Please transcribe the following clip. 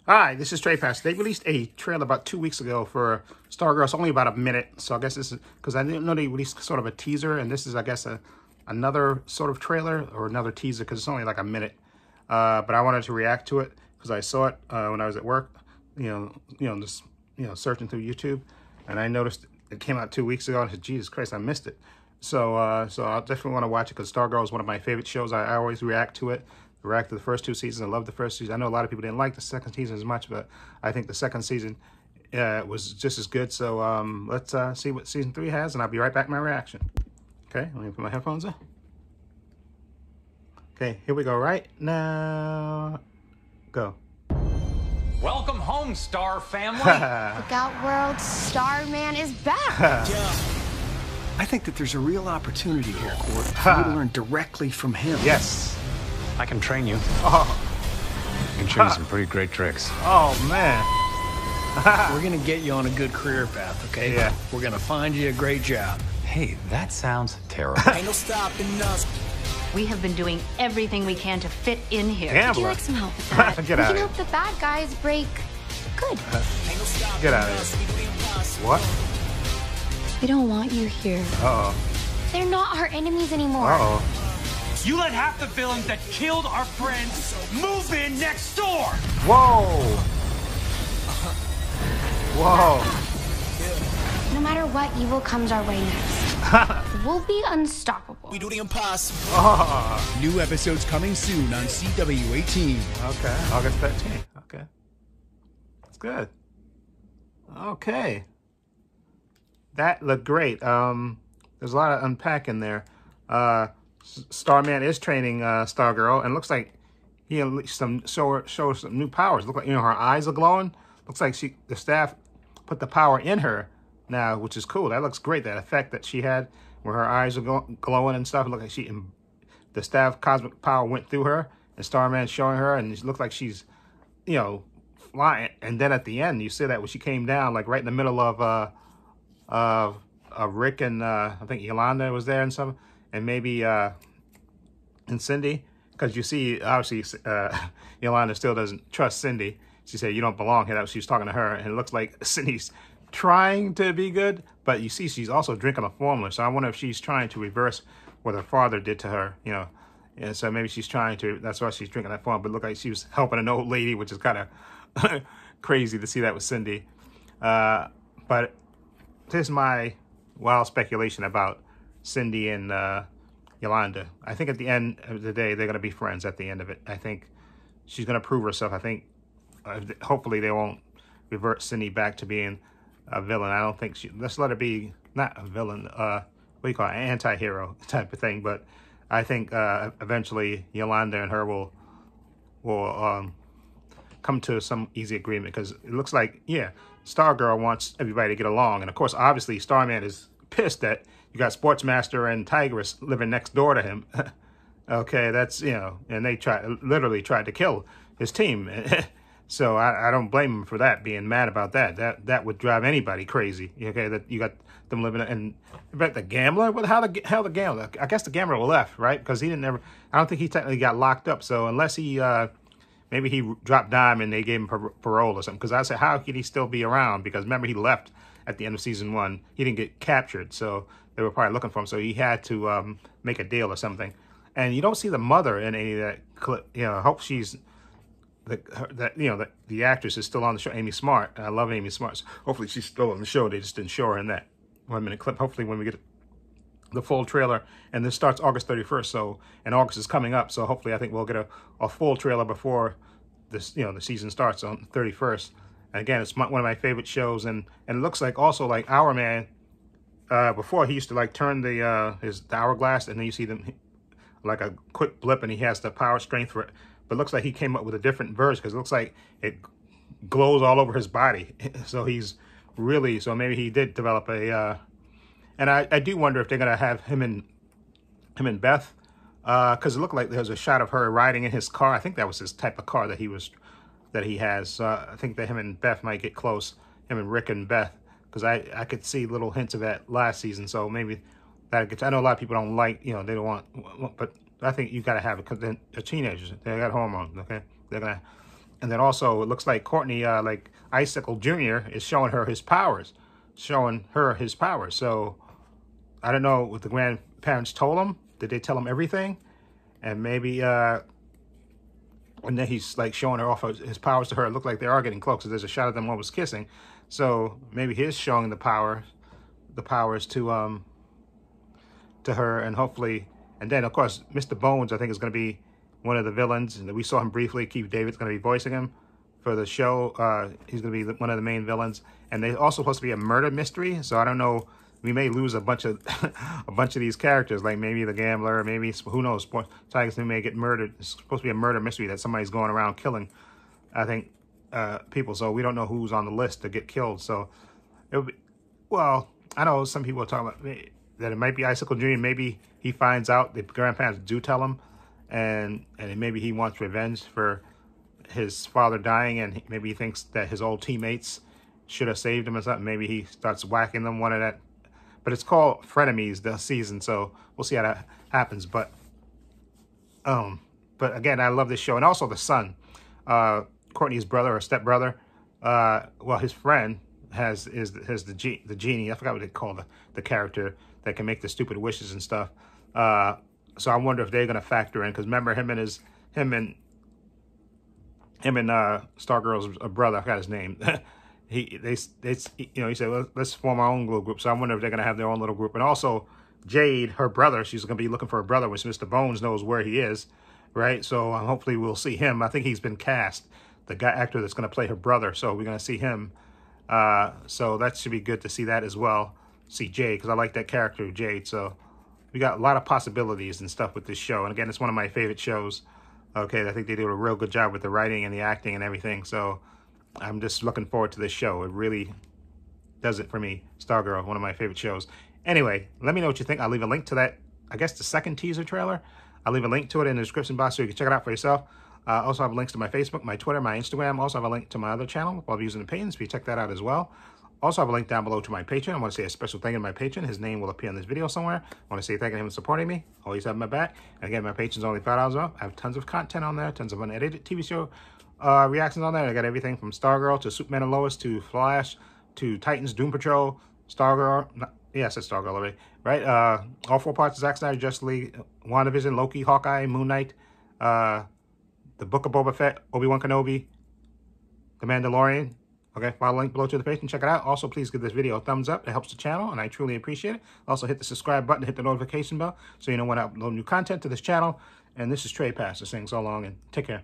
Hi, this is Trey Pass. They released a trailer about 2 weeks ago for Stargirl. It's only about a minute, so I guess this is because I didn't know they released sort of a teaser, and this is, I guess, another sort of trailer or another teaser because it's only like a minute. But I wanted to react to it because I saw it when I was at work, just searching through YouTube, and I noticed it came out 2 weeks ago, and I said, Jesus Christ, I missed it. So I definitely want to watch it because Stargirl is one of my favorite shows. I always react to it. React to the first two seasons. I love the first season. I know a lot of people didn't like the second season as much, but I think the second season was just as good. So let's see what season 3 has, and I'll be right back with my reaction. Okay, let me put my headphones on. Okay, here we go right now. Go. Welcome home, Star family. Look out, world. Starman is back. I think that there's a real opportunity here, Court, for you to learn directly from him. Yes. I can train you. Oh. I can show you some pretty great tricks. Oh, man. We're going to get you on a good career path, okay? Yeah. We're going to find you a great job. Hey, that sounds terrible. Ain't no stopping us. We have been doing everything we can to fit in here. Gambler. Would you like some help with that? Get we out can of help the bad guys break good. Get out of here. What? We don't want you here. Uh-oh. They're not our enemies anymore. Uh-oh. You let half the villains that killed our friends move in next door! Whoa! Whoa! No matter what evil comes our way next, we'll be unstoppable. We do the impossible. Oh. New episodes coming soon on CW18. Okay, August 13th. Okay. That's good. Okay. That looked great. There's a lot of unpacking there. Starman is training Stargirl, and looks like he unleashed shows some new powers. Look like her eyes are glowing. Looks like the staff put the power in her now, which is cool. That looks great. That effect that she had where her eyes are glowing and stuff. It looked like the staff cosmic power went through her, and Starman's showing her, and it looks like she's flying. And then at the end, you see that when she came down, like right in the middle of Rick and I think Yolanda was there and some. And maybe and Cindy, because you see, obviously, Yolanda still doesn't trust Cindy. She said, "You don't belong here." She was talking to her, and it looks like Cindy's trying to be good, but you see she's also drinking a formula. So I wonder if she's trying to reverse what her father did to her, And so maybe she's trying to, that's why she's drinking that formula. But it looked like she was helping an old lady, which is kind of crazy to see that with Cindy. But here's my wild speculation about Cindy and Yolanda. I think at the end of the day, they're going to be friends at the end of it. I think she's going to prove herself. I think hopefully they won't revert Cindy back to being a villain. I don't think let's let her be not a villain, what do you call it, an anti-hero type of thing. But I think eventually Yolanda and her will come to some easy agreement, because it looks like, Stargirl wants everybody to get along. And of course, obviously, Starman is pissed that you got Sportsmaster and Tigress living next door to him. Okay, that's, and they literally tried to kill his team. So I don't blame him for that, being mad about that. That would drive anybody crazy. Okay, that you got them living, and about the gambler. Well, how the gambler? I guess the gambler left, right? Because he didn't ever. I don't think he technically got locked up. So unless he, maybe he dropped dime and they gave him parole or something. Because I said, how could he still be around? Because remember, he left at the end of season 1. He didn't get captured, so they were probably looking for him. So he had to make a deal or something. And you don't see the mother in any of that clip. I hope she's the actress is still on the show, Amy Smart. And I love Amy Smart. So hopefully she's still on the show. They just didn't show her in that 1-minute clip. Hopefully when we get the full trailer, and this starts August 31st. So, and August is coming up. So hopefully I think we'll get a full trailer before this, the season starts on the 31st. And again, it's one of my favorite shows, and it looks like also like Our Man. Before he used to like turn the hourglass, and then you see them like a quick blip, and he has the power strength for it. But it looks like he came up with a different version, because it looks like it glows all over his body. So he's really, so maybe he did develop a. And I do wonder if they're gonna have him and Beth, because it looked like there's a shot of her riding in his car. I think that was his type of car that he has. I think that him and Beth might get close. Him and Rick and Beth, because I could see little hints of that last season. So maybe that gets. I know a lot of people don't like, they don't want, but I think you got to have it, because they're teenagers. They got hormones. Okay, they're gonna And then also, it looks like Courtney, like Icicle Jr. is showing her his powers. So, I don't know what the grandparents told him. Did they tell him everything? And maybe, and then he's like showing her off his powers to her. It looked like they are getting close. So there's a shot of them almost kissing. So maybe he's showing the powers to her, and hopefully, and then of course, Mr. Bones, I think, is going to be one of the villains. And we saw him briefly. Keith David's going to be voicing him for the show. He's going to be one of the main villains, and they're also supposed to be a murder mystery. So I don't know. We may lose a bunch of these characters, like maybe the gambler, maybe, who knows, Tigers may get murdered. It's supposed to be a murder mystery that somebody's going around killing, I think, people. So we don't know who's on the list to get killed. So it would be, well, I know some people are talking about that it might be Icicle Jr. Maybe he finds out, the grandparents do tell him, and maybe he wants revenge for his father dying, and maybe he thinks that his old teammates should have saved him or something. Maybe he starts whacking them one of that. But it's called Frenemies, the season, so we'll see how that happens. But again, I love this show. And also the son, Courtney's brother or stepbrother, well, his friend has the genie. I forgot what they call the character that can make the stupid wishes and stuff. So I wonder if they're going to factor in, because remember him and Stargirl's brother, I forgot his name. He said, well, let's form our own little group. So I wonder if they're going to have their own little group. And also Jade, her brother, she's going to be looking for her brother, which Mr. Bones knows where he is, right? So hopefully we'll see him. I think he's been cast, the actor that's going to play her brother. So we're going to see him. So that should be good to see that as well. See Jade, because I like that character, Jade. So we got a lot of possibilities and stuff with this show. And again, it's one of my favorite shows. Okay, I think they do a real good job with the writing and the acting and everything. So I'm just looking forward to this show. It really does it for me. Stargirl, one of my favorite shows. Anyway, let me know what you think. I'll leave a link to that, I guess, the second teaser trailer. I'll leave a link to it in the description box so you can check it out for yourself. Also have links to my Facebook, my Twitter, my Instagram. Also have a link to my other channel, While Using the Pains, so you check that out as well. Also have a link down below to my Patreon. I want to say a special thank you to my patron. His name will appear in this video somewhere. I want to say thank you to him for supporting me. Always have my back. And again, my patron's only $5 off. I have tons of content on there, tons of unedited TV show reactions on there. I got everything from Stargirl to Superman and Lois to Flash to Titans, Doom Patrol, Stargirl. Yeah, I said Stargirl already, right? All 4 parts of Zack Snyder, Justice League, WandaVision, Loki, Hawkeye, Moon-Knight, the Book of Boba Fett, Obi-Wan Kenobi, The Mandalorian. Okay, follow the link below to the page and check it out. Also, please give this video a thumbs up. It helps the channel, and I truly appreciate it. Also, hit the subscribe button, hit the notification bell, so you know when I upload new content to this channel. And this is Trey Pastor saying so long, and take care.